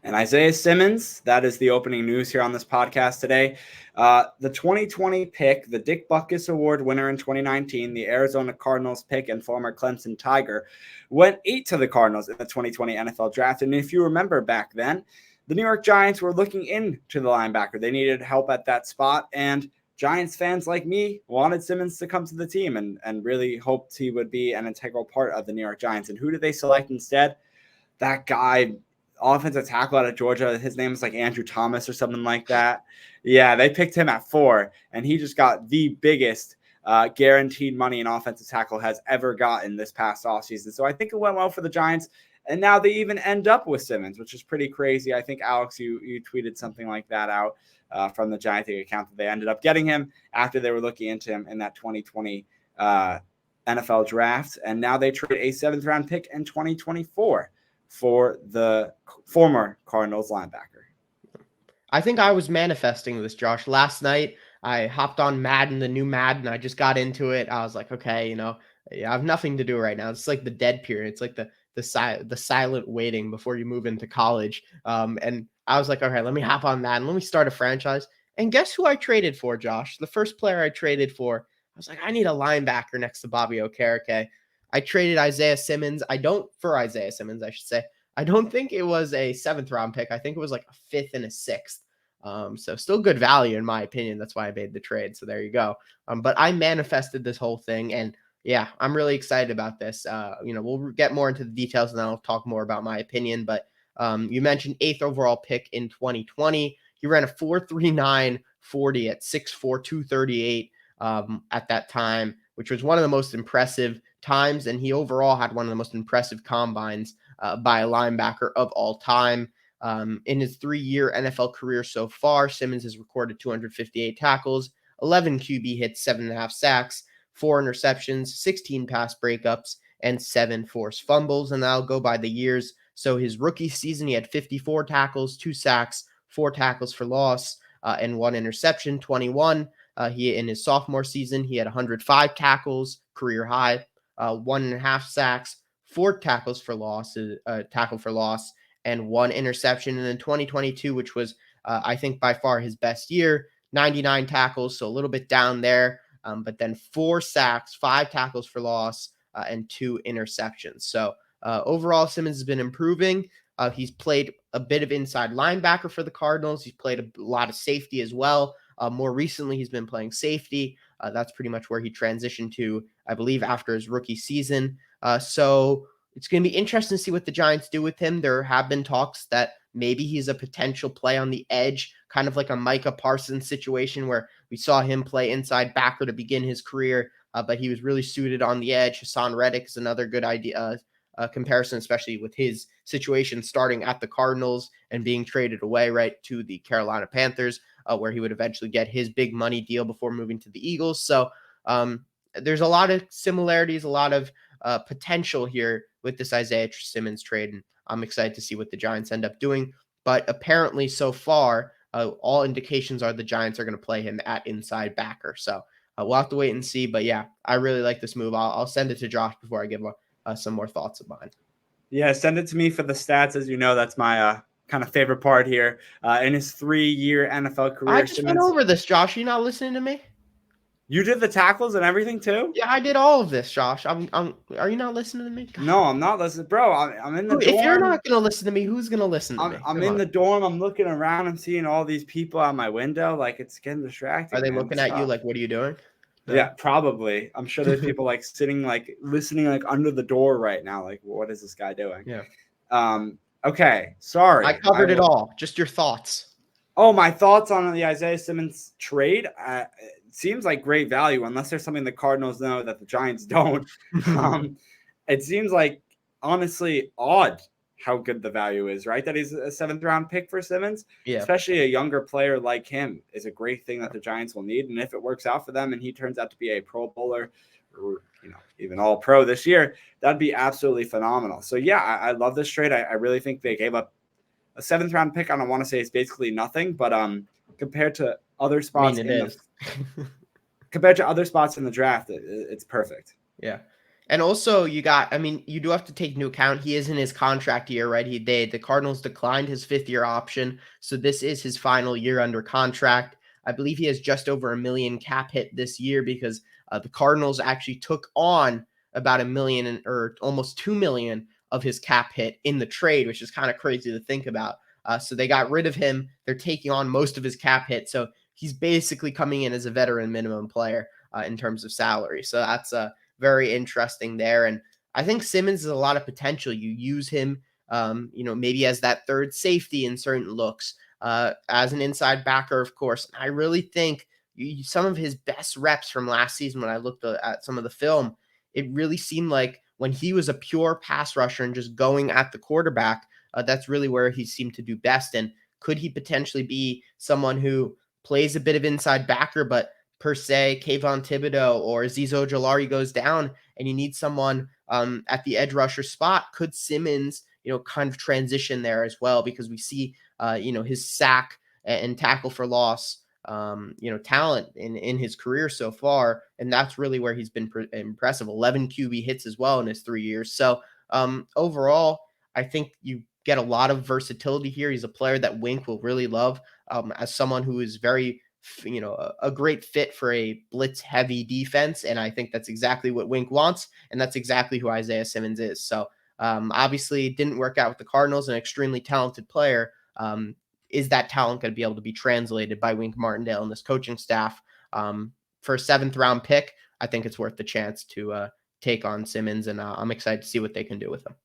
And Isaiah Simmons, that is the opening news here on this podcast today. The 2020 pick, the Dick Butkus Award winner in 2019, the Arizona Cardinals pick and former Clemson Tiger, went 8 to the Cardinals in the 2020 NFL draft. And if you remember back then, the New York Giants were looking into the linebacker. They needed help at that spot, and Giants fans like me wanted Simmons to come to the team and really hoped he would be an integral part of the New York Giants. And who did they select instead? That guy, offensive tackle out of Georgia. His name is like Andrew Thomas or something like that. Yeah, they picked him at 4, and he just got the biggest guaranteed money an offensive tackle has ever gotten this past offseason. So I think it went well for the Giants. And now they even end up with Simmons, which is pretty crazy. I think, Alex, you tweeted something like that out from the Giant account that they ended up getting him after they were looking into him in that 2020 NFL draft. And now they trade a 7th-round pick in 2024 for the former Cardinals linebacker. I think I was manifesting this, Josh. Last night, I hopped on Madden, the new Madden. I just got into it. I was like, okay, I have nothing to do right now. It's like the dead period. It's like the silent waiting before you move into college. And I was like, okay, let me hop on Madden. Let me start a franchise. And guess who I traded for, Josh? The first player I traded for, I was like, I need a linebacker next to Bobby Okereke. I traded Isaiah Simmons. I don't think it was a 7th-round pick. I think it was like a 5th and a 6th. So still good value in my opinion. That's why I made the trade. So there you go. But I manifested this whole thing, and yeah, I'm really excited about this. We'll get more into the details, and then I'll talk more about my opinion. But you mentioned 8th overall pick in 2020. He ran a 4.39 40 at 6'4", 238 at that time, which was one of the most impressive times. And he overall had one of the most impressive combines by a linebacker of all time. In his 3-year NFL career so far, Simmons has recorded 258 tackles, 11 QB hits, 7.5 sacks, 4 interceptions, 16 pass breakups, and 7 forced fumbles. And that'll go by the years. So his rookie season, he had 54 tackles, 2 sacks, 4 tackles for loss, and 1 interception. 21. In his sophomore season, he had 105 tackles, career high, 1.5 sacks, 4 tackles for loss, tackle for loss, and 1 interception. And then 2022, which was, I think, by far his best year, 99 tackles, so a little bit down there, but then 4 sacks, 5 tackles for loss, and 2 interceptions. So overall, Simmons has been improving. He's played a bit of inside linebacker for the Cardinals. He's played a lot of safety as well. More recently, he's been playing safety. That's pretty much where he transitioned to, I believe, after his rookie season. So it's going to be interesting to see what the Giants do with him. There have been talks that maybe he's a potential play on the edge, kind of like a Micah Parsons situation where we saw him play inside backer to begin his career, but he was really suited on the edge. Hassan Reddick is another good idea. Comparison, especially with his situation starting at the Cardinals and being traded away right to the Carolina Panthers, where he would eventually get his big money deal before moving to the Eagles. So there's a lot of similarities, a lot of potential here with this Isaiah Simmons trade, and I'm excited to see what the Giants end up doing. But apparently so far, all indications are the Giants are going to play him at inside backer. So we'll have to wait and see. But yeah, I really like this move. I'll send it to Josh before I give some more thoughts of mine. Yeah, send it to me for the stats. As you know, that's my kind of favorite part here. In his 3-year NFL career, I just went over this, Josh. You not listening to me? You did the tackles and everything too? Yeah, I did all of this, Josh. Are you not listening to me? God. No, I'm not listening, bro. I'm in the dorm. If you're not gonna listen to me, who's gonna listen to me? I'm in the dorm. I'm looking around. I'm seeing all these people out my window. Like, it's getting distracting. Are they looking at you like, what are you doing? Yeah, probably. I'm sure there's people like sitting, like listening, like under the door right now. Like, what is this guy doing? Yeah. Okay. Sorry. I covered it all. Just your thoughts. Oh, my thoughts on the Isaiah Simmons trade. It seems like great value, unless there's something the Cardinals know that the Giants don't. It seems like, honestly, odd how good the value is, right? That he's a 7th-round pick for Simmons. Yeah. Especially a younger player like him is a great thing that the Giants will need. And if it works out for them and he turns out to be a Pro Bowler or, even all pro this year, that'd be absolutely phenomenal. So yeah, I love this trade. I really think they gave up a 7th-round pick. I don't want to say it's basically nothing, but compared to other spots compared to other spots in the draft, it's perfect. Yeah. And also you got, I mean, you do have to take into account he is in his contract year, right? The Cardinals declined his 5th-year option, so this is his final year under contract. I believe he has just over $1 million cap hit this year because the Cardinals actually took on about $1 million or almost $2 million of his cap hit in the trade, which is kind of crazy to think about. So they got rid of him. They're taking on most of his cap hit. So he's basically coming in as a veteran minimum player in terms of salary. So that's very interesting there. And I think Simmons has a lot of potential. You use him, maybe as that third safety in certain looks, as an inside backer, of course. I really think some of his best reps from last season, when I looked at some of the film, it really seemed like when he was a pure pass rusher and just going at the quarterback, that's really where he seemed to do best. And could he potentially be someone who plays a bit of inside backer, but per se, Kayvon Thibodeau or Azeez Ojulari goes down and you need someone at the edge rusher spot? Could Simmons, kind of transition there as well? Because we see, his sack and tackle for loss, talent in his career so far. And that's really where he's been impressive. 11 QB hits as well in his 3 years. So overall, I think you get a lot of versatility here. He's a player that Wink will really love as someone who is very, a great fit for a blitz heavy defense. And I think that's exactly what Wink wants. And that's exactly who Isaiah Simmons is. So obviously it didn't work out with the Cardinals, an extremely talented player. Is that talent going to be able to be translated by Wink Martindale and this coaching staff? For a 7th-round pick, I think it's worth the chance to take on Simmons. And I'm excited to see what they can do with him.